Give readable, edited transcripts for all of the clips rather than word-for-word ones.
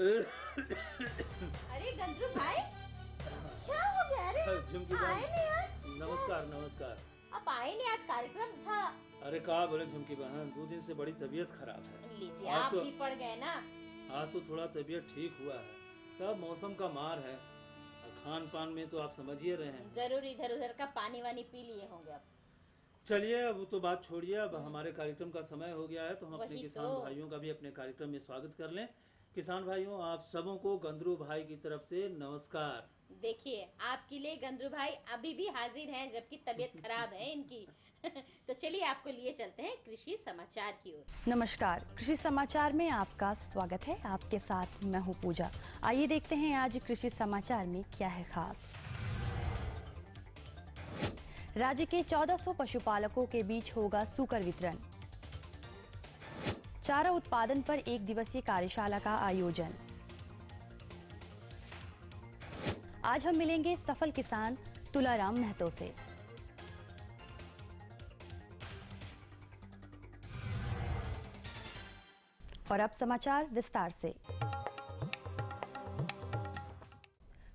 अरे गंद्रू भाई, क्या हो गया? अरे झुमकी आए नहीं आज? नमस्कार नमस्कार। आप आए नहीं, आज कार्यक्रम था। अरे कहा बोले झुमकी बहन, 2 दिन से बड़ी तबीयत खराब है। लीजिए, आज आप तो- भी पड़ गए ना। आज तो थोड़ा तबीयत ठीक हुआ है, सब मौसम का मार है। खान पान में तो आप समझिए रहे हैं। जरूर इधर उधर का पानी वानी पी लिए होंगे आप। चलिए अब तो बात छोड़िए, अब हमारे कार्यक्रम का समय हो गया है, तो हम अपने वही किसान तो। भाइयों का भी अपने कार्यक्रम में स्वागत कर लें। किसान भाइयों, आप सबों को गंद्रू भाई की तरफ से नमस्कार। देखिए, आपके लिए गंद्रू भाई अभी भी हाजिर हैं, जबकि तबीयत खराब है इनकी। तो चलिए आपको लिए चलते हैं कृषि समाचार की ओर। नमस्कार, कृषि समाचार में आपका स्वागत है। आपके साथ मैं हूं पूजा। आइए देखते हैं आज कृषि समाचार में क्या है खास। राज्य के 1400 पशुपालकों के बीच होगा सुकर वितरण। चारा उत्पादन पर 1 दिवसीय कार्यशाला का आयोजन। आज हम मिलेंगे सफल किसान तुलाराम महतो से। और अब समाचार विस्तार से।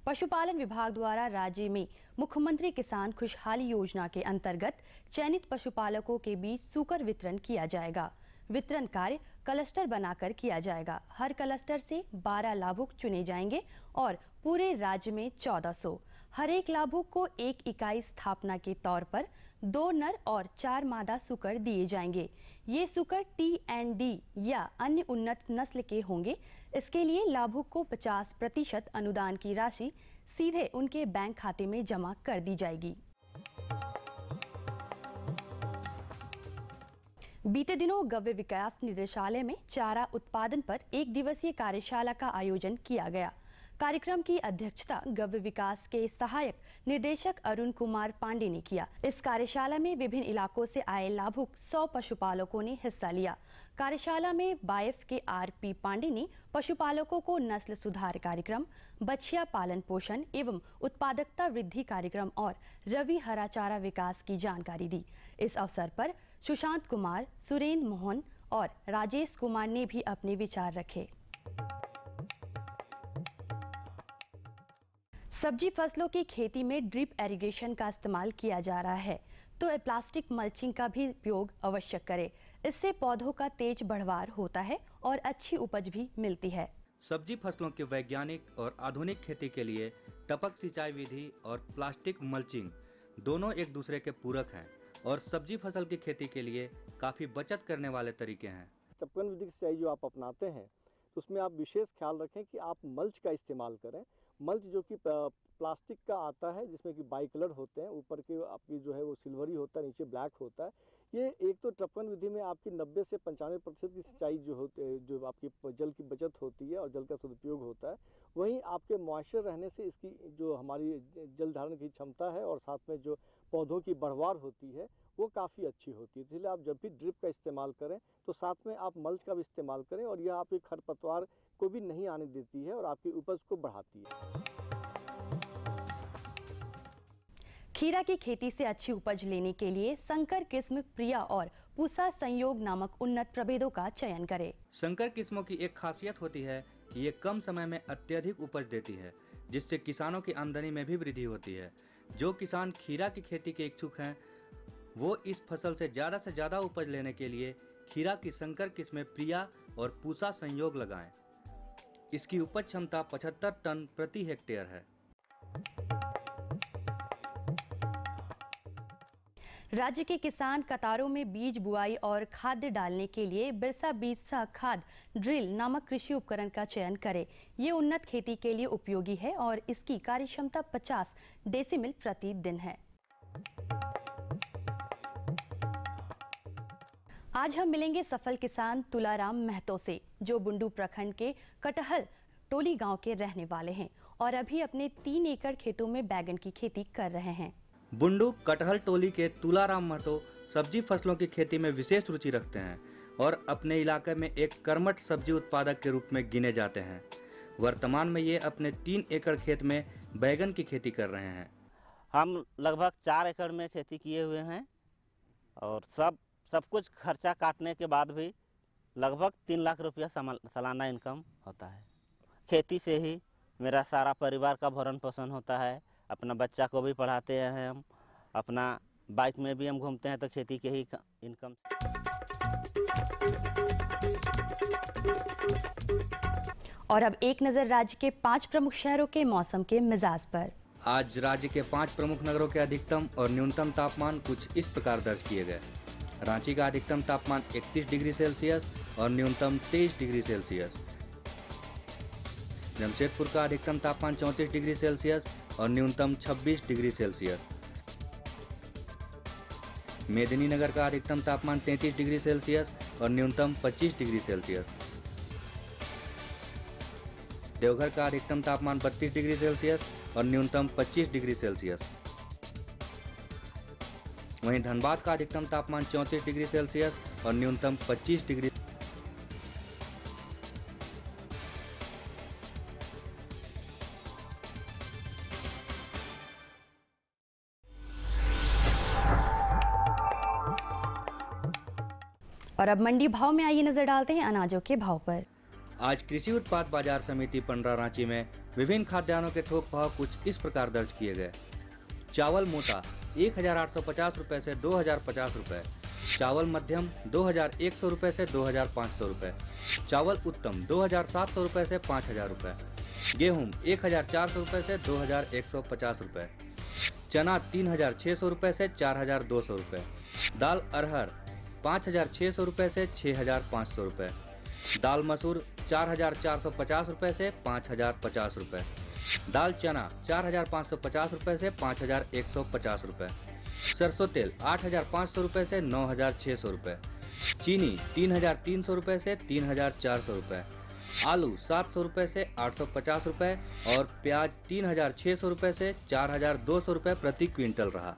पशुपालन विभाग द्वारा राज्य में मुख्यमंत्री किसान खुशहाली योजना के अंतर्गत चयनित पशुपालकों के बीच सुकर वितरण किया जाएगा। वितरण कार्य क्लस्टर बनाकर किया जाएगा। हर क्लस्टर से 12 लाभुक चुने जाएंगे और पूरे राज्य में 1400। हर एक लाभुक को 1 इकाई स्थापना के तौर पर 2 नर और 4 मादा सुकर दिए जाएंगे। ये सुकर T&D या अन्य उन्नत नस्ल के होंगे। इसके लिए लाभुक को 50% अनुदान की राशि सीधे उनके बैंक खाते में जमा कर दी जाएगी। बीते दिनों गव्य विकास निदेशालय में चारा उत्पादन पर 1 दिवसीय कार्यशाला का आयोजन किया गया। कार्यक्रम की अध्यक्षता गव्य विकास के सहायक निदेशक अरुण कुमार पांडे ने किया। इस कार्यशाला में विभिन्न इलाकों से आए लाभुक 100 पशुपालकों ने हिस्सा लिया। कार्यशाला में बायफ के RP पांडे ने पशुपालकों को नस्ल सुधार कार्यक्रम, बछिया पालन पोषण एवं उत्पादकता वृद्धि कार्यक्रम और रवि हरा चारा विकास की जानकारी दी। इस अवसर पर सुशांत कुमार, सुरेंद्र मोहन और राजेश कुमार ने भी अपने विचार रखे। सब्जी फसलों की खेती में ड्रिप इरिगेशन का इस्तेमाल किया जा रहा है, तो प्लास्टिक मल्चिंग का भी उपयोग अवश्य करें। इससे पौधों का तेज बढ़वार होता है और अच्छी उपज भी मिलती है। सब्जी फसलों की वैज्ञानिक और आधुनिक खेती के लिए टपक सिंचाई विधि और प्लास्टिक मल्चिंग दोनों एक दूसरे के पूरक हैं और सब्जी फसल की खेती के लिए काफी बचत करने वाले तरीके हैं। टपकन विधि की सिंचाई जो आप अपनाते हैं, तो उसमें आप विशेष ख्याल रखें कि आप मल्च का इस्तेमाल करें। मल्च जो कि प्लास्टिक का आता है, जिसमें कि बाई कलर होते हैं, ऊपर के आपकी जो है वो सिल्वरी होता है, नीचे ब्लैक होता है। ये एक तो टपकन विधि में आपकी 90 से 95% की सिंचाई जो होती है, जो आपकी जल की बचत होती है और जल का सदुपयोग होता है। वहीं आपके मॉइस्चर रहने से इसकी जो हमारी जल धारण की क्षमता है और साथ में जो पौधों की बढ़वार होती है वो काफ़ी अच्छी होती है। इसलिए आप जब भी ड्रिप का इस्तेमाल करें तो साथ में आप मल्च का भी इस्तेमाल करें, और यह आपके खरपतवार को भी नहीं आने देती है और आपकी उपज को बढ़ाती है। खीरा की खेती से अच्छी उपज लेने के लिए संकर किस्म प्रिया और पूसा संयोग नामक उन्नत प्रभेदों का चयन करें। संकर किस्मों की एक खासियत होती है कि ये कम समय में अत्यधिक उपज देती है, जिससे किसानों की आमदनी में भी वृद्धि होती है। जो किसान खीरा की खेती के इच्छुक हैं, वो इस फसल से ज़्यादा उपज लेने के लिए खीरा की संकर किस्में प्रिया और पूसा संयोग लगाएं। इसकी उपज क्षमता 75 टन प्रति हेक्टेयर है। राज्य के किसान कतारों में बीज बुआई और खाद्य डालने के लिए बिरसा बीज सह खाद ड्रिल नामक कृषि उपकरण का चयन करें। ये उन्नत खेती के लिए उपयोगी है और इसकी कार्यक्षमता 50 डेसिमिल प्रति दिन है। आज हम मिलेंगे सफल किसान तुलाराम महतो से, जो बुंडू प्रखंड के कटहल टोली गांव के रहने वाले हैं और अभी अपने 3 एकड़ खेतों में बैगन की खेती कर रहे हैं। बुंडू कटहल टोली के तुलाराम महतो सब्जी फसलों की खेती में विशेष रुचि रखते हैं और अपने इलाके में एक कर्मठ सब्जी उत्पादक के रूप में गिने जाते हैं। वर्तमान में ये अपने 3 एकड़ खेत में बैगन की खेती कर रहे हैं। हम लगभग 4 एकड़ में खेती किए हुए हैं और सब कुछ खर्चा काटने के बाद भी लगभग 3 लाख रुपया सालाना इनकम होता है। खेती से ही मेरा सारा परिवार का भरण पोषण होता है। अपना बच्चा को भी पढ़ाते हैं हम, अपना बाइक में भी हम घूमते हैं तो खेती के ही इनकम। और अब एक नज़र राज्य के 5 प्रमुख शहरों के मौसम के मिजाज पर। आज राज्य के 5 प्रमुख नगरों के अधिकतम और न्यूनतम तापमान कुछ इस प्रकार दर्ज किए गए। रांची का अधिकतम तापमान 31 डिग्री सेल्सियस और न्यूनतम 23 डिग्री सेल्सियस। जमशेदपुर का अधिकतम तापमान 34 डिग्री सेल्सियस और न्यूनतम 26 डिग्री सेल्सियस। मेदिनीनगर का अधिकतम तापमान 33 डिग्री सेल्सियस और न्यूनतम 25 डिग्री सेल्सियस। देवघर का अधिकतम तापमान 32 डिग्री सेल्सियस और न्यूनतम 25 डिग्री सेल्सियस। वहीं धनबाद का अधिकतम तापमान 34 डिग्री सेल्सियस और न्यूनतम 25 डिग्री। और अब मंडी भाव में आइए नजर डालते हैं अनाजों के भाव पर। आज कृषि उत्पाद बाजार समिति पंडरा रांची में विभिन्न खाद्यान्नों के थोक भाव कुछ इस प्रकार दर्ज किए गए। चावल मोटा 1850 रुपए से 2050 रुपए, चावल मध्यम 2100 रुपए से 2500 रुपए, चावल उत्तम 2700 रुपए से 5000 रुपए, गेहूं 1400 रुपए से 2150 रुपए, चना 3600 रुपए से 4200 रुपए, दाल अरहर 5600 रुपए से 6500 रुपए, दाल मसूर 4450 रुपए से 5050 रुपए, दाल चना 4550 रुपए से 5150 रुपए, सरसों तेल 8500 रुपए से 9600 रुपए, चीनी 3300 रुपए से 3400 रुपए, आलू 700 रुपए से 850 रुपए और प्याज 3600 रुपए से 4200 रुपए प्रति क्विंटल रहा।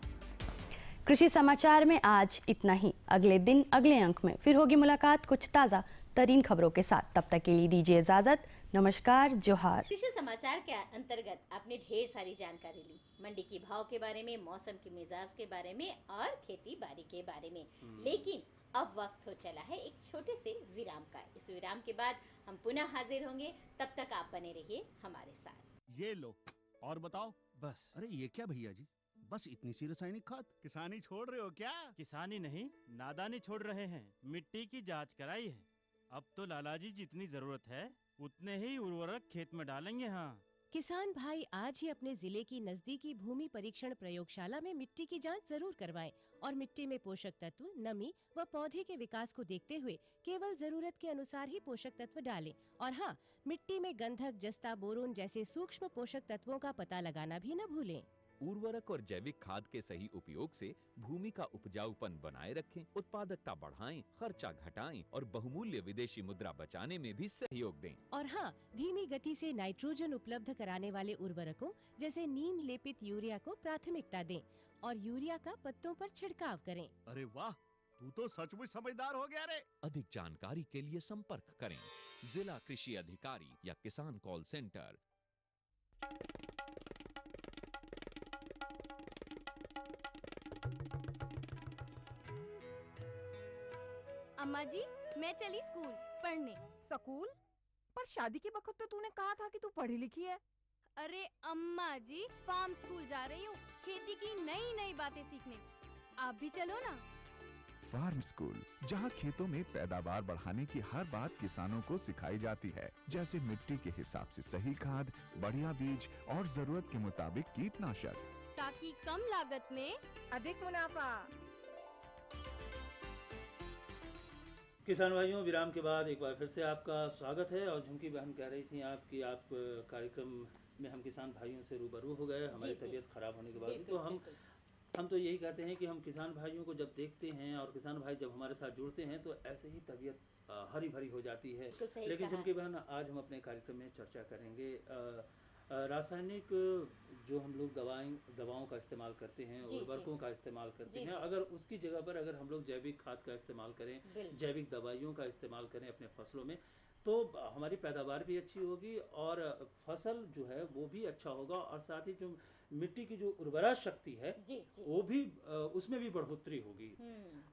कृषि समाचार में आज इतना ही। अगले दिन अगले अंक में फिर होगी मुलाकात कुछ ताज़ा तरीन खबरों के साथ। तब तक के लिए दीजिए इजाजत। नमस्कार, जोहार। कृषि समाचार के अंतर्गत आपने ढेर सारी जानकारी ली, मंडी की भाव के बारे में, मौसम के मिजाज के बारे में और खेती बाड़ी के बारे में। लेकिन अब वक्त हो चला है एक छोटे से विराम का। इस विराम के बाद हम पुनः हाजिर होंगे, तब तक आप बने रहिए हमारे साथ। ये लो और बताओ। बस। अरे ये क्या भैया जी, बस इतनी सी रासायनिक खाद? किसानी छोड़ रहे हो क्या? किसानी नहीं, नादानी छोड़ रहे हैं। मिट्टी की जांच कराई है। अब तो लालाजी जितनी जरूरत है उतने ही उर्वरक खेत में डालेंगे। हाँ, किसान भाई आज ही अपने जिले की नजदीकी भूमि परीक्षण प्रयोगशाला में मिट्टी की जांच जरूर करवाएं और मिट्टी में पोषक तत्व, नमी व पौधे के विकास को देखते हुए केवल जरूरत के अनुसार ही पोषक तत्व डालें। और हाँ, मिट्टी में गंधक, जस्ता, बोरोन जैसे सूक्ष्म पोषक तत्वों का पता लगाना भी न भूलें। उर्वरक और जैविक खाद के सही उपयोग से भूमि का उपजाऊपन बनाए रखें, उत्पादकता बढ़ाएं, खर्चा घटाएं और बहुमूल्य विदेशी मुद्रा बचाने में भी सहयोग दें। और हाँ, धीमी गति से नाइट्रोजन उपलब्ध कराने वाले उर्वरकों जैसे नीम लेपित यूरिया को प्राथमिकता दें और यूरिया का पत्तों पर छिड़काव करें। अरे वाह, तू तो सचमुच समझदार हो गया रे। अधिक जानकारी के लिए संपर्क करें जिला कृषि अधिकारी या किसान कॉल सेंटर। अम्मा जी, मैं चली स्कूल पढ़ने। स्कूल? पर शादी के वक्त तो तूने कहा था कि तू पढ़ी लिखी है। अरे अम्मा जी, फार्म स्कूल जा रही हूँ खेती की नई नई बातें सीखने। आप भी चलो ना। फार्म स्कूल, जहाँ खेतों में पैदावार बढ़ाने की हर बात किसानों को सिखाई जाती है, जैसे मिट्टी के हिसाब से सही खाद, बढ़िया बीज और जरूरत के मुताबिक कीटनाशक, ताकि कम लागत में अधिक मुनाफा। किसान भाइयों, विराम के बाद एक बार फिर से आपका स्वागत है। और झुमकी बहन कह रही थी आपकी आप कार्यक्रम में हम किसान भाइयों से रूबरू हो गए हमारी तबीयत खराब होने के बाद। तो हम तो यही कहते हैं कि हम किसान भाइयों को जब देखते हैं और किसान भाई जब हमारे साथ जुड़ते हैं तो ऐसे ही तबीयत हरी भरी हो जाती है। लेकिन झुमकी बहन, आज हम अपने कार्यक्रम में चर्चा करेंगे रासायनिक जो हम लोग दवाओं का इस्तेमाल करते हैं, उर्वरकों का इस्तेमाल करते हैं, अगर उसकी जगह पर अगर हम लोग जैविक खाद का इस्तेमाल करें, जैविक दवाइयों का इस्तेमाल करें अपने फसलों में, तो हमारी पैदावार भी अच्छी होगी और फसल जो है वो भी अच्छा होगा और साथ ही जो मिट्टी की जो उर्वरा शक्ति है वो भी उसमें भी बढ़ोतरी होगी।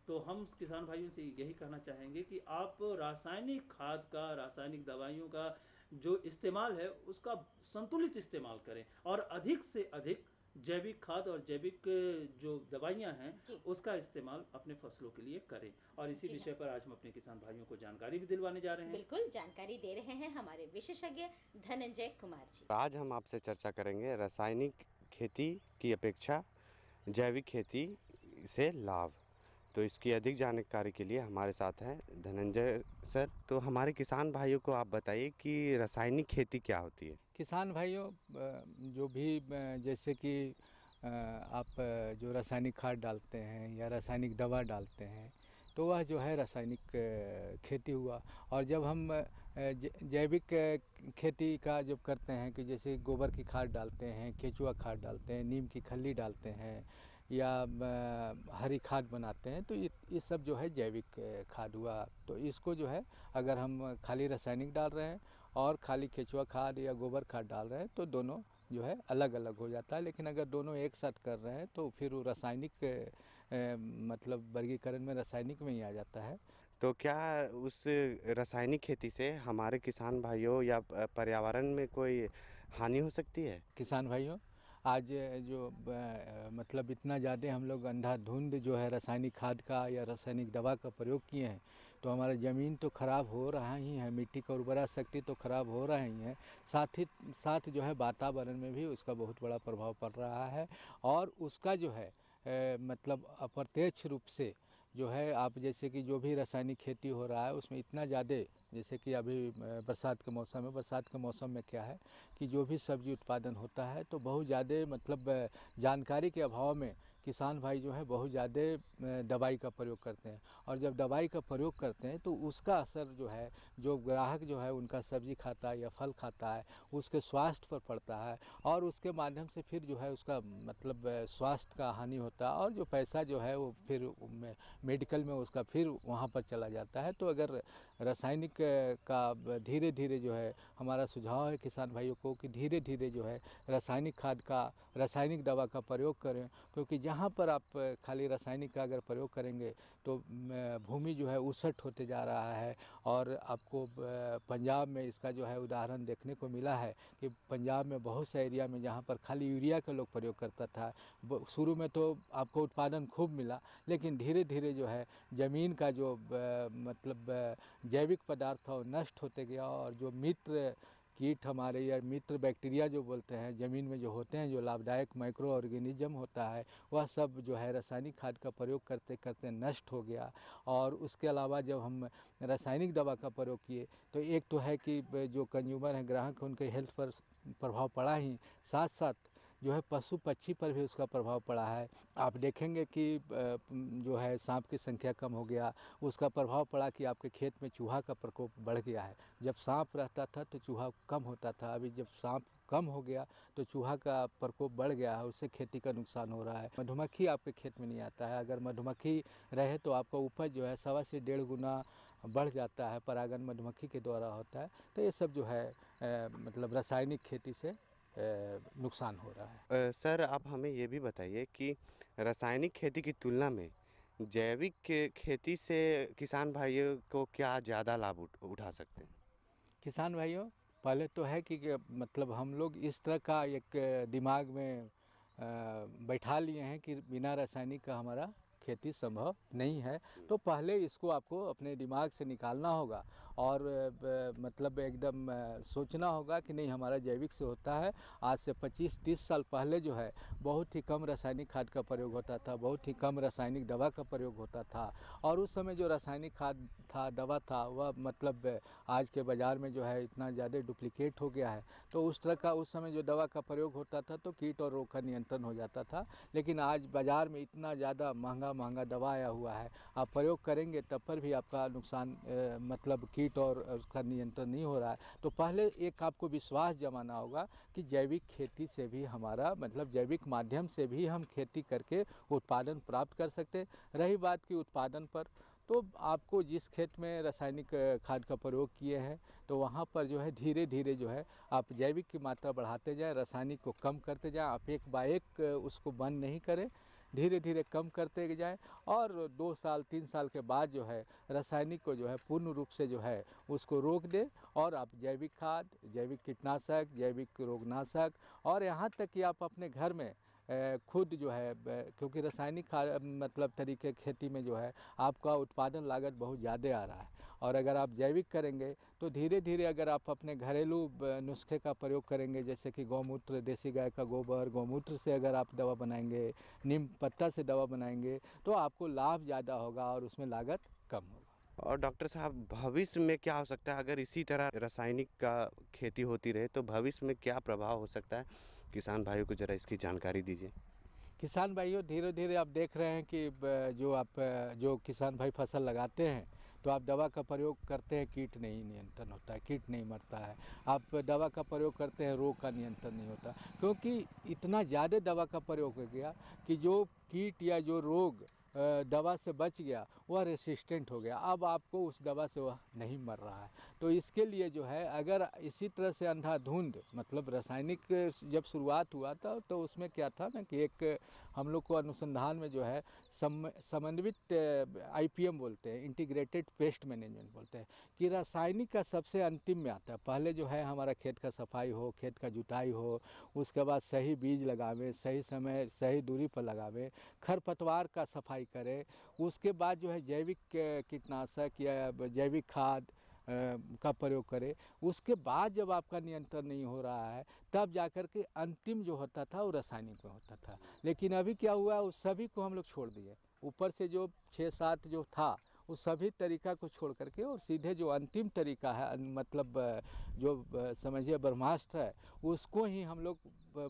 तो हम किसान भाइयों से यही कहना चाहेंगे कि आप रासायनिक खाद का, रासायनिक दवाइयों का जो इस्तेमाल है उसका संतुलित इस्तेमाल करें और अधिक से अधिक जैविक खाद और जैविक जो दवाइयाँ हैं उसका इस्तेमाल अपने फसलों के लिए करें। और इसी विषय पर आज हम अपने किसान भाइयों को जानकारी भी दिलवाने जा रहे हैं। बिल्कुल जानकारी दे रहे हैं हमारे विशेषज्ञ धनंजय कुमार जी। आज हम आपसे चर्चा करेंगे रासायनिक खेती की अपेक्षा जैविक खेती से लाभ। तो इसकी अधिक जानकारी के लिए हमारे साथ हैं धनंजय सर। तो हमारे किसान भाइयों को आप बताइए कि रासायनिक खेती क्या होती है। किसान भाइयों, जो भी जैसे कि आप जो रासायनिक खाद डालते हैं या रासायनिक दवा डालते हैं तो वह जो है रासायनिक खेती हुआ। और जब हम जैविक खेती का जब करते हैं कि जैसे गोबर की खाद डालते हैं, केचुआ खाद डालते हैं, नीम की खल्ली डालते हैं या हरी खाद बनाते हैं, तो ये सब जो है जैविक खाद हुआ। तो इसको जो है अगर हम खाली रासायनिक डाल रहे हैं और खाली केचुआ खाद या गोबर खाद डाल रहे हैं तो दोनों जो है अलग अलग हो जाता है। लेकिन अगर दोनों एक साथ कर रहे हैं तो फिर वो रासायनिक मतलब वर्गीकरण में रासायनिक में ही आ जाता है। तो क्या उस रासायनिक खेती से हमारे किसान भाइयों या पर्यावरण में कोई हानि हो सकती है? किसान भाइयों, आज जो मतलब इतना ज़्यादा हम लोग अंधाधुंध जो है रासायनिक खाद का या रासायनिक दवा का प्रयोग किए हैं तो हमारा ज़मीन तो ख़राब हो रहा ही है, मिट्टी का उर्वरा शक्ति तो ख़राब हो रहा ही है, साथ ही साथ जो है वातावरण में भी उसका बहुत बड़ा प्रभाव पड़ रहा है। और उसका जो है मतलब अप्रत्यक्ष रूप से जो है आप जैसे कि जो भी रासायनिक खेती हो रहा है उसमें इतना ज़्यादा, जैसे कि अभी बरसात के मौसम है, बरसात के मौसम में क्या है कि जो भी सब्जी उत्पादन होता है तो बहुत ज़्यादा मतलब जानकारी के अभाव में किसान भाई जो है बहुत ज़्यादा दवाई का प्रयोग करते हैं। और जब दवाई का प्रयोग करते हैं तो उसका असर जो है, जो ग्राहक जो है उनका सब्जी खाता है या फल खाता है उसके स्वास्थ्य पर पड़ता है और उसके माध्यम से फिर जो है उसका मतलब स्वास्थ्य का हानि होता है और जो पैसा जो है वो फिर मेडिकल में उसका फिर वहाँ पर चला जाता है। तो अगर रासायनिक का धीरे धीरे जो है हमारा सुझाव है किसान भाइयों को कि धीरे धीरे जो है रासायनिक खाद का, रासायनिक दवा का प्रयोग करें, क्योंकि जहाँ पर आप खाली रासायनिक का अगर प्रयोग करेंगे तो भूमि जो है उसट होते जा रहा है। और आपको पंजाब में इसका जो है उदाहरण देखने को मिला है कि पंजाब में बहुत से एरिया में जहाँ पर खाली यूरिया का लोग प्रयोग करता था, शुरू में तो आपको उत्पादन खूब मिला लेकिन धीरे धीरे जो है ज़मीन का जो मतलब जैविक पदार्थ था वो नष्ट होते गया और जो मित्र कीट हमारे या मित्र बैक्टीरिया जो बोलते हैं ज़मीन में जो होते हैं, जो लाभदायक माइक्रो ऑर्गेनिज्म होता है, वह सब जो है रासायनिक खाद का प्रयोग करते करते नष्ट हो गया। और उसके अलावा जब हम रासायनिक दवा का प्रयोग किए तो एक तो है कि जो कंज्यूमर हैं, ग्राहक, उनके हेल्थ पर प्रभाव पड़ा ही, साथ साथ जो है पशु पक्षी पर भी उसका प्रभाव पड़ा है। आप देखेंगे कि जो है सांप की संख्या कम हो गया, उसका प्रभाव पड़ा कि आपके खेत में चूहा का प्रकोप बढ़ गया है। जब सांप रहता था तो चूहा कम होता था, अभी जब सांप कम हो गया तो चूहा का प्रकोप बढ़ गया है, उससे खेती का नुकसान हो रहा है। मधुमक्खी आपके खेत में नहीं आता है, अगर मधुमक्खी रहे तो आपका उपज जो है 1.25 से 1.5 गुना बढ़ जाता है, परागण मधुमक्खी के द्वारा होता है। तो ये सब जो है मतलब रासायनिक खेती से नुकसान हो रहा है। सर, आप हमें ये भी बताइए कि रासायनिक खेती की तुलना में जैविक खेती से किसान भाइयों को क्या ज़्यादा लाभ उठा सकते हैं? किसान भाइयों, पहले तो है कि मतलब हम लोग इस तरह का एक दिमाग में बैठा लिए हैं कि बिना रासायनिक का हमारा खेती संभव नहीं है। तो पहले इसको आपको अपने दिमाग से निकालना होगा और मतलब एकदम सोचना होगा कि नहीं, हमारा जैविक से होता है। आज से 25-30 साल पहले जो है बहुत ही कम रासायनिक खाद का प्रयोग होता था, बहुत ही कम रासायनिक दवा का प्रयोग होता था। और उस समय जो रासायनिक खाद था, दवा था, वह मतलब आज के बाज़ार में जो है इतना ज़्यादा डुप्लीकेट हो गया है। तो उस तरह का उस समय जो दवा का प्रयोग होता था तो कीट और रोग का नियंत्रण हो जाता था। लेकिन आज बाज़ार में इतना ज़्यादा महंगा दवा आया हुआ है, आप प्रयोग करेंगे तब पर भी आपका नुकसान मतलब कीट और उसका नियंत्रण नहीं हो रहा है। तो पहले एक आपको विश्वास जमाना होगा कि जैविक खेती से भी हमारा मतलब जैविक माध्यम से भी हम खेती करके उत्पादन प्राप्त कर सकते। रही बात की उत्पादन पर, तो आपको जिस खेत में रासायनिक खाद का प्रयोग किए हैं तो वहाँ पर जो है धीरे धीरे जो है आप जैविक की मात्रा बढ़ाते जाएं, रासायनिक को कम करते जाएं। आप एक बाय एक उसको बंद नहीं करें, धीरे धीरे कम करते जाएं और 2 साल 3 साल के बाद जो है रासायनिक को जो है पूर्ण रूप से जो है उसको रोक दें और आप जैविक खाद, जैविक कीटनाशक, जैविक रोगनाशक और यहाँ तक कि आप अपने घर में खुद जो है, क्योंकि रासायनिक मतलब तरीके खेती में जो है आपका उत्पादन लागत बहुत ज़्यादा आ रहा है और अगर आप जैविक करेंगे तो धीरे धीरे अगर आप अपने घरेलू नुस्खे का प्रयोग करेंगे, जैसे कि गौमूत्र, देसी गाय का गोबर, गौमूत्र से अगर आप दवा बनाएंगे, नीम पत्ता से दवा बनाएंगे तो आपको लाभ ज़्यादा होगा और उसमें लागत कम होगा। और डॉक्टर साहब, भविष्य में क्या हो सकता है अगर इसी तरह रासायनिक का खेती होती रहे तो भविष्य में क्या प्रभाव हो सकता है? किसान भाइयों को ज़रा इसकी जानकारी दीजिए। किसान भाइयों, धीरे धीरे आप देख रहे हैं कि जो किसान भाई फसल लगाते हैं तो आप दवा का प्रयोग करते हैं, कीट नहीं नियंत्रण होता है, कीट नहीं मरता है। आप दवा का प्रयोग करते हैं, रोग का नियंत्रण नहीं होता, क्योंकि इतना ज़्यादा दवा का प्रयोग हो गया कि जो कीट या जो रोग दवा से बच गया वह रेसिस्टेंट हो गया, अब आपको उस दवा से वह नहीं मर रहा है। तो इसके लिए जो है अगर इसी तरह से अंधाधुंध, मतलब रासायनिक जब शुरुआत हुआ था तो उसमें क्या था ना कि एक हम लोग को अनुसंधान में जो है समन्वित IPM बोलते हैं, इंटीग्रेटेड पेस्ट मैनेजमेंट बोलते हैं, कि रासायनिक का सबसे अंतिम में आता है। पहले जो है हमारा खेत का सफाई हो, खेत का जुताई हो, उसके बाद सही बीज लगावे, सही समय सही दूरी पर लगावे, खरपतवार का सफाई करें, उसके बाद जो है जैविक कीटनाशक या जैविक खाद का प्रयोग करें। उसके बाद जब आपका नियंत्रण नहीं हो रहा है तब जाकर के अंतिम जो होता था वो रासायनिक में होता था। लेकिन अभी क्या हुआ, उस सभी को हम लोग छोड़ दिए, ऊपर से जो 6-7 जो था उस सभी तरीका को छोड़ करके और सीधे जो अंतिम तरीका है, मतलब जो समझिए ब्रह्मास्त्र है, उसको ही हम लोग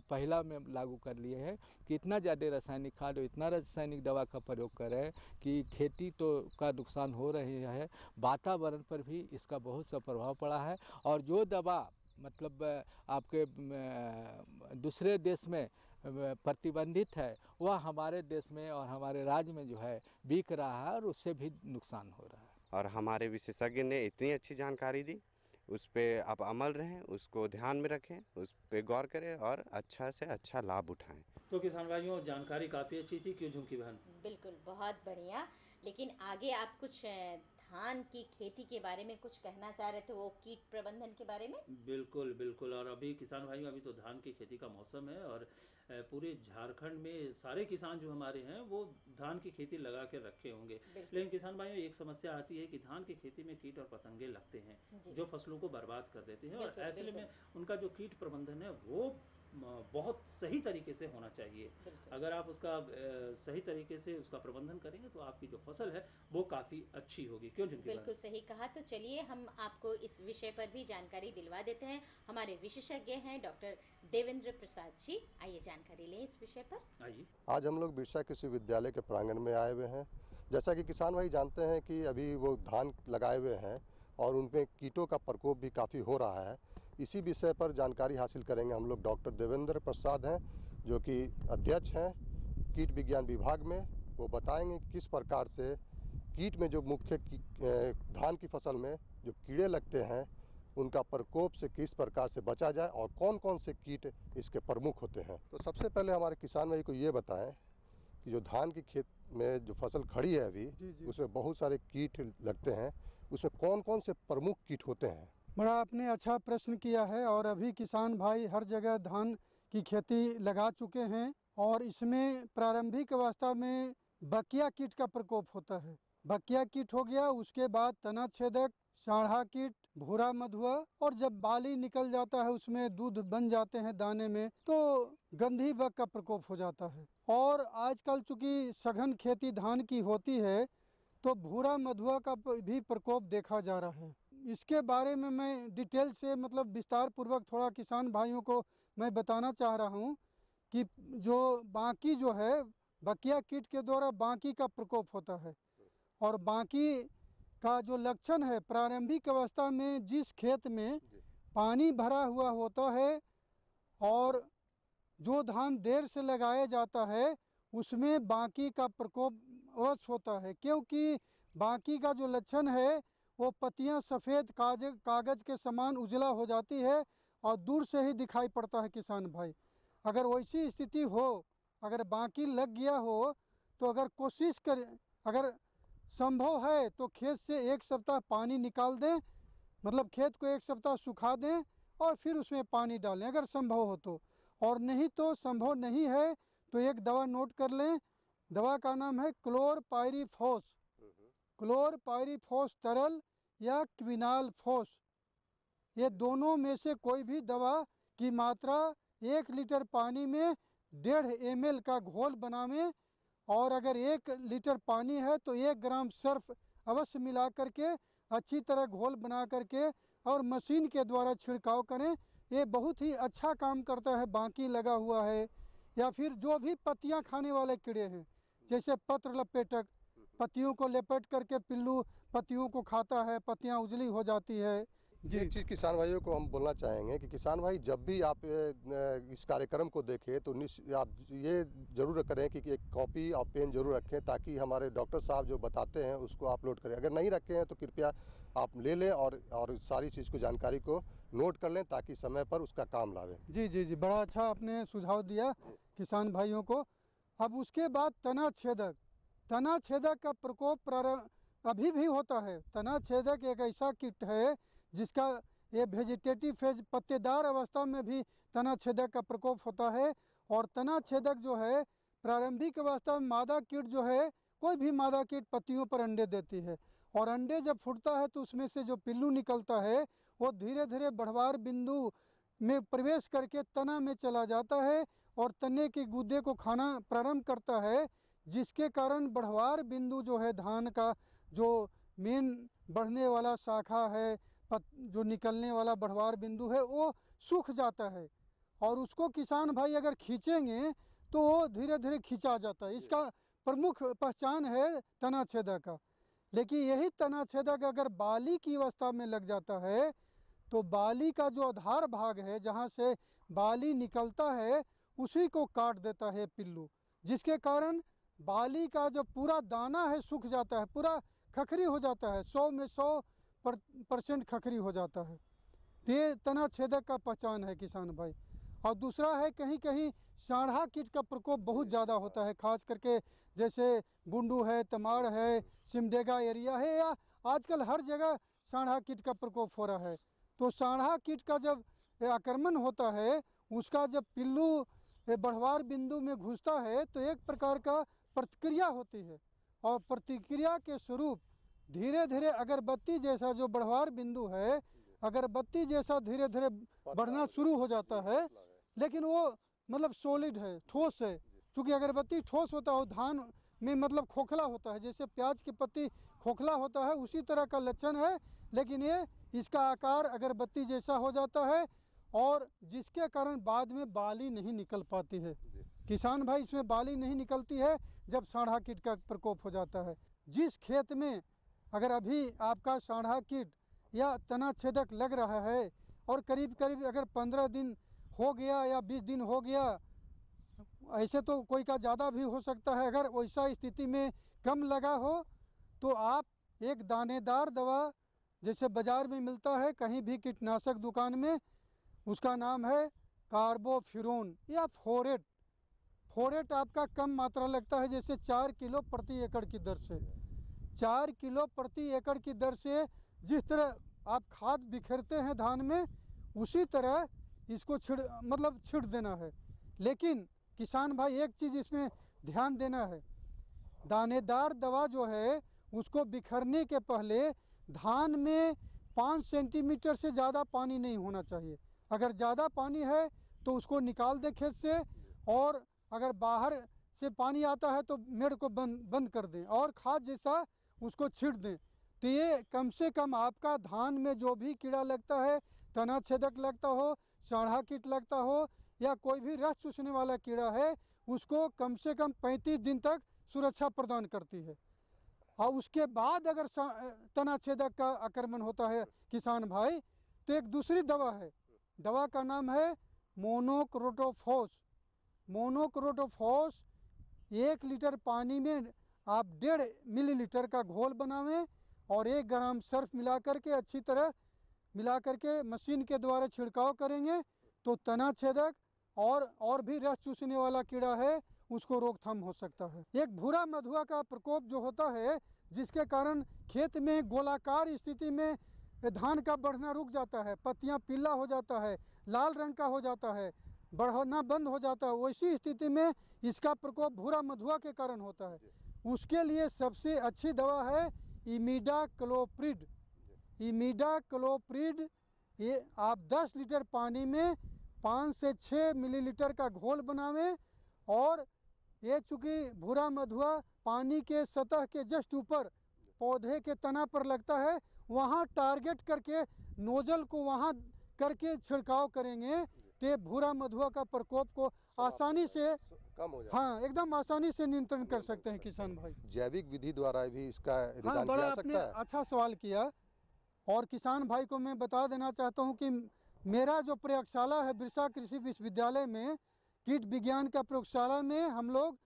पहला में लागू कर लिए हैं कि इतना ज़्यादा रासायनिक खाद और इतना रासायनिक दवा का प्रयोग करें कि खेती तो का नुकसान हो रही है, वातावरण पर भी इसका बहुत सा प्रभाव पड़ा है। और जो दवा मतलब आपके दूसरे देश में प्रतिबंधित है वह हमारे देश में और हमारे राज्य में जो है बिक रहा है और उससे भी नुकसान हो रहा है। और हमारे विशेषज्ञ ने इतनी अच्छी जानकारी दी, उस पर आप अमल रहें, उसको ध्यान में रखें, उस पर गौर करें और अच्छा से अच्छा लाभ उठाएं। तो किसान भाइयों, जानकारी काफ़ी अच्छी थी, क्यों झुमकी बहन? बिल्कुल, बहुत बढ़िया। लेकिन आगे आप कुछ धान की खेती के बारे में कुछ कहना चाह रहे थे, वो कीट प्रबंधन के बारे में? बिल्कुल बिल्कुल। और अभी किसान भाइयों, अभी तो धान की खेती का मौसम है और पूरे झारखंड में सारे किसान जो हमारे हैं वो धान की खेती लगा के रखे होंगे। लेकिन किसान भाइयों, एक समस्या आती है कि धान की खेती में कीट और पतंगे लगते हैं जो फसलों को बर्बाद कर देते हैं, और ऐसे में उनका जो कीट प्रबंधन है वो बहुत सही तरीके से होना चाहिए। अगर आप उसका सही तरीके से उसका प्रबंधन करेंगे तो आपकी जो फसल है वो काफ़ी अच्छी होगी। क्यों झुमकी? बिल्कुल सही कहा। तो चलिए हम आपको इस विषय पर भी जानकारी दिलवा देते हैं। हमारे विशेषज्ञ हैं डॉक्टर देवेंद्र प्रसाद जी, आइए जानकारी लें इस विषय पर। आइए। आज हम लोग बिरसा कृषि विद्यालय के प्रांगण में आए हुए हैं। जैसा कि किसान भाई जानते हैं कि अभी वो धान लगाए हुए हैं और उनमें कीटों का प्रकोप भी काफ़ी हो रहा है। इसी विषय पर जानकारी हासिल करेंगे हम लोग। डॉक्टर देवेंद्र प्रसाद हैं जो कि अध्यक्ष हैं कीट विज्ञान विभाग में। वो बताएंगे कि किस प्रकार से कीट में जो मुख्य धान की फसल में जो कीड़े लगते हैं उनका प्रकोप से किस प्रकार से बचा जाए और कौन कौन से कीट इसके प्रमुख होते हैं। तो सबसे पहले हमारे किसान भाई को ये बताएं कि जो धान की खेत में जो फसल खड़ी है अभी उसमें बहुत सारे कीट लगते हैं, उसमें कौन कौन से प्रमुख कीट होते हैं? बड़ा आपने अच्छा प्रश्न किया है। और अभी किसान भाई हर जगह धान की खेती लगा चुके हैं और इसमें प्रारंभिक अवस्था में बकिया कीट का प्रकोप होता है। बकिया कीट हो गया, उसके बाद तना छेदक, साढ़ा कीट, भूरा मधुआ, और जब बाली निकल जाता है उसमें दूध बन जाते हैं दाने में तो गंधी बग का प्रकोप हो जाता है। और आजकल चूँकि सघन खेती धान की होती है तो भूरा मधुआ का भी प्रकोप देखा जा रहा है। इसके बारे में मैं डिटेल से मतलब विस्तार पूर्वक थोड़ा किसान भाइयों को मैं बताना चाह रहा हूँ कि जो बाकी जो है बकिया कीट के द्वारा बाकी का प्रकोप होता है। और बाकी का जो लक्षण है प्रारंभिक अवस्था में जिस खेत में पानी भरा हुआ होता है और जो धान देर से लगाया जाता है उसमें बाकी का प्रकोप अवश्य होता है, क्योंकि बाकी का जो लक्षण है वो पत्तियां सफ़ेद कागज के समान उजला हो जाती है और दूर से ही दिखाई पड़ता है। किसान भाई, अगर वैसी स्थिति हो, अगर बाकी लग गया हो तो अगर कोशिश करें, अगर संभव है तो खेत से 1 सप्ताह पानी निकाल दें, मतलब खेत को 1 सप्ताह सुखा दें और फिर उसमें पानी डालें अगर संभव हो तो। और नहीं तो संभव नहीं है तो एक दवा नोट कर लें, दवा का नाम है क्लोरपाइरीफॉस, क्लोरपाइरीफॉस तरल या क्विनालफॉस। ये दोनों में से कोई भी दवा की मात्रा 1 लीटर पानी में 1.5 ml का घोल बनावें, और अगर 1 लीटर पानी है तो 1 ग्राम सर्फ अवश्य मिला करके अच्छी तरह घोल बना करके और मशीन के द्वारा छिड़काव करें। ये बहुत ही अच्छा काम करता है। बाकी लगा हुआ है या फिर जो भी पत्तियां खाने वाले कीड़े हैं, जैसे पत्र लपेटक, पत्तियों को लपेट करके पिल्लू पत्तियों को खाता है, पत्तियां उजली हो जाती है। एक चीज़ किसान भाइयों को हम बोलना चाहेंगे कि किसान भाई जब भी आप इस कार्यक्रम को देखें तो आप ये ज़रूर करें कि एक कॉपी और पेन ज़रूर रखें, ताकि हमारे डॉक्टर साहब जो बताते हैं उसको अपलोड करें। अगर नहीं रखे हैं तो कृपया आप ले लें और सारी चीज़ को, जानकारी को नोट कर लें, ताकि समय पर उसका काम लावें। जी जी जी, बड़ा अच्छा आपने सुझाव दिया किसान भाइयों को। अब उसके बाद तना छेदक, तना छेदक का प्रकोप अभी भी होता है। तना छेदक एक ऐसा कीट है जिसका ये वेजिटेटिव फेज, पत्तेदार अवस्था में भी तना छेदक का प्रकोप होता है। और तना छेदक जो है प्रारंभिक अवस्था में मादा कीट जो है, कोई भी मादा कीट पत्तियों पर अंडे देती है, और अंडे जब फूटता है तो उसमें से जो पिल्लू निकलता है वो धीरे धीरे बढ़वार बिंदु में प्रवेश करके तना में चला जाता है और तने के गुदे को खाना प्रारंभ करता है, जिसके कारण बढ़वार बिंदु जो है धान का जो मेन बढ़ने वाला शाखा है, जो निकलने वाला बढ़वार बिंदु है, वो सूख जाता है। और उसको किसान भाई अगर खींचेंगे तो वो धीरे धीरे खींचा जाता है। इसका प्रमुख पहचान है तना छेदक का। लेकिन यही तना छेदक अगर बाली की अवस्था में लग जाता है तो बाली का जो आधार भाग है, जहाँ से बाली निकलता है, उसी को काट देता है पिल्लू, जिसके कारण बाली का जो पूरा दाना है सूख जाता है, पूरा खखरी हो जाता है, 100 में 100% खखरी हो जाता है। ये तना छेदक का पहचान है किसान भाई। और दूसरा है कहीं कहीं सांढ़ा कीट का प्रकोप बहुत ज़्यादा होता है, खास करके जैसे बुंडू है, तमाड़ है, सिमडेगा एरिया है, या आजकल हर जगह सांढ़ा कीट का प्रकोप हो रहा है। तो सांढ़ा कीट का जब आक्रमण होता है, उसका जब पिल्लू बढ़वार बिंदु में घुसता है तो एक प्रकार का प्रतिक्रिया होती है, और प्रतिक्रिया के स्वरूप धीरे धीरे अगरबत्ती जैसा जो बढ़वार बिंदु है, अगरबत्ती जैसा धीरे धीरे बढ़ना शुरू हो जाता है। लेकिन वो मतलब सॉलिड है, ठोस है। चूँकि अगरबत्ती ठोस होता है, धान में मतलब खोखला होता है, जैसे प्याज की पत्ती खोखला होता है, उसी तरह का लक्षण है। लेकिन ये इसका आकार अगरबत्ती जैसा हो जाता है, और जिसके कारण बाद में बाली नहीं निकल पाती है। किसान भाई इसमें बाली नहीं निकलती है जब सांढ़ा कीट का प्रकोप हो जाता है। जिस खेत में अगर अभी आपका सांढ़ा कीट या तना छेदक लग रहा है और करीब करीब अगर 15 दिन हो गया या 20 दिन हो गया, ऐसे तो कोई का ज़्यादा भी हो सकता है, अगर वैसा स्थिति में कम लगा हो तो आप एक दानेदार दवा जैसे बाज़ार में मिलता है कहीं भी कीटनाशक दुकान में, उसका नाम है कार्बोफ्यूरॉन या फोरेट। फोरेट आपका कम मात्रा लगता है, जैसे 4 किलो प्रति एकड़ की दर से, 4 किलो प्रति एकड़ की दर से जिस तरह आप खाद बिखेरते हैं धान में, उसी तरह इसको छिड़ देना है। लेकिन किसान भाई एक चीज़ इसमें ध्यान देना है, दानेदार दवा जो है उसको बिखरने के पहले धान में 5 सेंटीमीटर से ज़्यादा पानी नहीं होना चाहिए। अगर ज़्यादा पानी है तो उसको निकाल दें खेत से, और अगर बाहर से पानी आता है तो मेड़ को बंद कर दें और खाद जैसा उसको छींट दें। तो ये कम से कम आपका धान में जो भी कीड़ा लगता है, तना छेदक लगता हो, सांढ़ा कीट लगता हो, या कोई भी रस चूसने वाला कीड़ा है, उसको कम से कम 35 दिन तक सुरक्षा प्रदान करती है। और उसके बाद अगर तना छेदक का आक्रमण होता है किसान भाई, तो एक दूसरी दवा है, दवा का नाम है मोनोक्रोटोफॉस। मोनोक्रोटोफॉस 1 लीटर पानी में आप 1.5 मिलीलीटर का घोल बनावें और 1 ग्राम सर्फ मिला करके अच्छी तरह मिला करके मशीन के द्वारा छिड़काव करेंगे तो तना छेदक और भी रस चूसने वाला कीड़ा है उसको रोकथाम हो सकता है। एक भूरा मधुआ का प्रकोप जो होता है, जिसके कारण खेत में गोलाकार स्थिति में धान का बढ़ना रुक जाता है, पत्तियां पीला हो जाता है, लाल रंग का हो जाता है, बढ़ना बंद हो जाता है, वैसी स्थिति में इसका प्रकोप भूरा मधुआ के कारण होता है। उसके लिए सबसे अच्छी दवा है इमिडाक्लोप्रिड। इमिडाक्लोप्रिड ये आप 10 लीटर पानी में 5 से 6 मिलीलीटर का घोल बनावें, और ये चूँकि भूरा मधुआ पानी के सतह के जस्ट ऊपर पौधे के तना पर लगता है, वहाँ टारगेट करके नोजल को वहाँ करके छिड़काव करेंगे तो भूरा मधुआ का प्रकोप को आसानी से कम हो जाएगा। हाँ, एकदम आसानी से नियंत्रण कर सकते हैं किसान भाई। जैविक विधि द्वारा भी इसका निदान हाँ, किया बड़ा जा आपने सकता है। अच्छा सवाल किया। और किसान भाई को मैं बता देना चाहता हूँ कि मेरा जो प्रयोगशाला है बिरसा कृषि विश्वविद्यालय में, कीट विज्ञान का प्रयोगशाला में हम लोग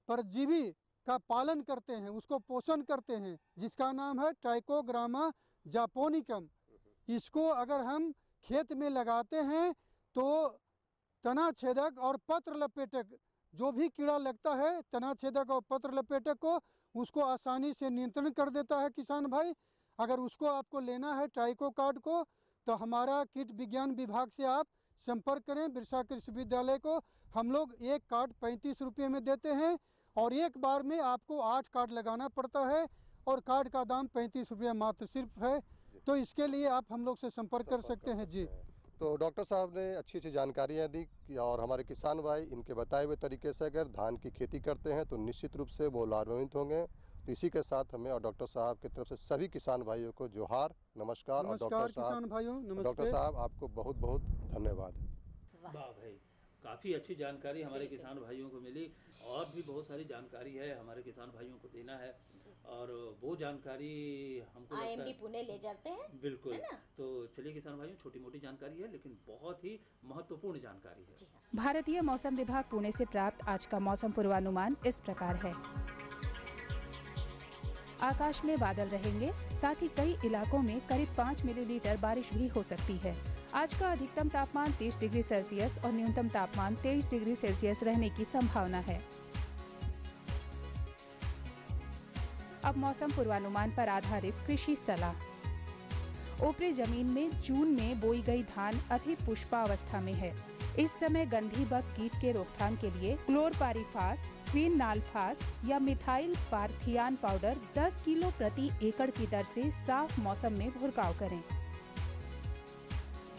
परजीवी का पालन करते हैं, उसको पोषण करते हैं, जिसका नाम है ट्राइकोग्रामा जापोनिकम। इसको अगर हम खेत में लगाते हैं तो तना छेदक और पत्र लपेटक जो भी कीड़ा लगता है, तना छेदक और पत्र लपेटक को उसको आसानी से नियंत्रण कर देता है किसान भाई। अगर उसको आपको लेना है ट्राइकोकार्ड को, तो हमारा कीट विज्ञान विभाग से आप संपर्क करें बिरसा कृषि विश्वविद्यालय को। हम लोग एक कार्ड 35 रुपये में देते हैं, और एक बार में आपको 8 कार्ड लगाना पड़ता है, और कार्ड का दाम 35 रुपये मात्र सिर्फ है। तो इसके लिए आप हम लोग से संपर्क कर सकते हैं जी। तो डॉक्टर साहब ने अच्छी अच्छी जानकारियाँ दी और हमारे किसान भाई इनके बताए हुए तरीके से अगर धान की खेती करते हैं तो निश्चित रूप से वो लाभान्वित होंगे। तो इसी के साथ हमें और डॉक्टर साहब की तरफ से सभी किसान भाइयों को जोहार, नमस्कार। और डॉक्टर साहब आपको बहुत बहुत धन्यवाद। वाह भाई, काफ़ी अच्छी जानकारी हमारे किसान भाइयों को मिली, और भी बहुत सारी जानकारी है हमारे किसान भाइयों को देना है, और वो जानकारी हमको IMD पुणे ले जाते हैं, बिल्कुल। है ना? तो चलिए किसान भाइयों, छोटी मोटी जानकारी है लेकिन बहुत ही महत्वपूर्ण जानकारी है। भारतीय मौसम विभाग पुणे से प्राप्त आज का मौसम पूर्वानुमान इस प्रकार है। आकाश में बादल रहेंगे, साथ ही कई इलाकों में करीब 5 मिलीलीटर बारिश भी हो सकती है। आज का अधिकतम तापमान 30 डिग्री सेल्सियस और न्यूनतम तापमान 23 डिग्री सेल्सियस रहने की संभावना है। अब मौसम पूर्वानुमान पर आधारित कृषि सलाह। ऊपरी जमीन में जून में बोई गई धान अभी पुष्पावस्था में है। इस समय गंधी बग कीट के रोकथाम के लिए क्लोरपारीफास, क्विनाल्फास या मिथाइल पार्थियान पाउडर 10 किलो प्रति एकड़ की दर से साफ मौसम में छिड़काव करें।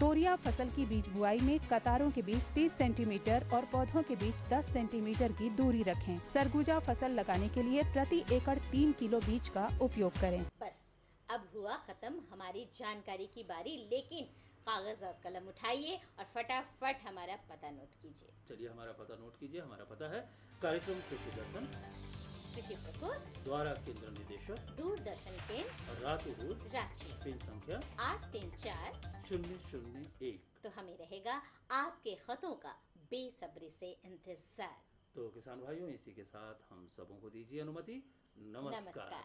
तोरिया फसल की बीज बुआई में कतारों के बीच 30 सेंटीमीटर और पौधों के बीच 10 सेंटीमीटर की दूरी रखें। सरगुजा फसल लगाने के लिए प्रति एकड़ 3 किलो बीज का उपयोग करें। बस अब हुआ खत्म हमारी जानकारी की बारी, लेकिन कागज और कलम उठाइए और फटाफट हमारा पता नोट कीजिए। चलिए हमारा पता नोट कीजिए। हमारा पता है कार्यक्रम कृषि दर्शन, कृषि प्रकोष्ठ, द्वारा केंद्र निदेशक, दूरदर्शन केंद्र, रातुर, रांची, पिन संख्या 834-001। तो हमें रहेगा आपके खतों का बेसब्री से इंतजार। तो किसान भाइयों, इसी के साथ हम सबों को दीजिए अनुमति। नमस्कार।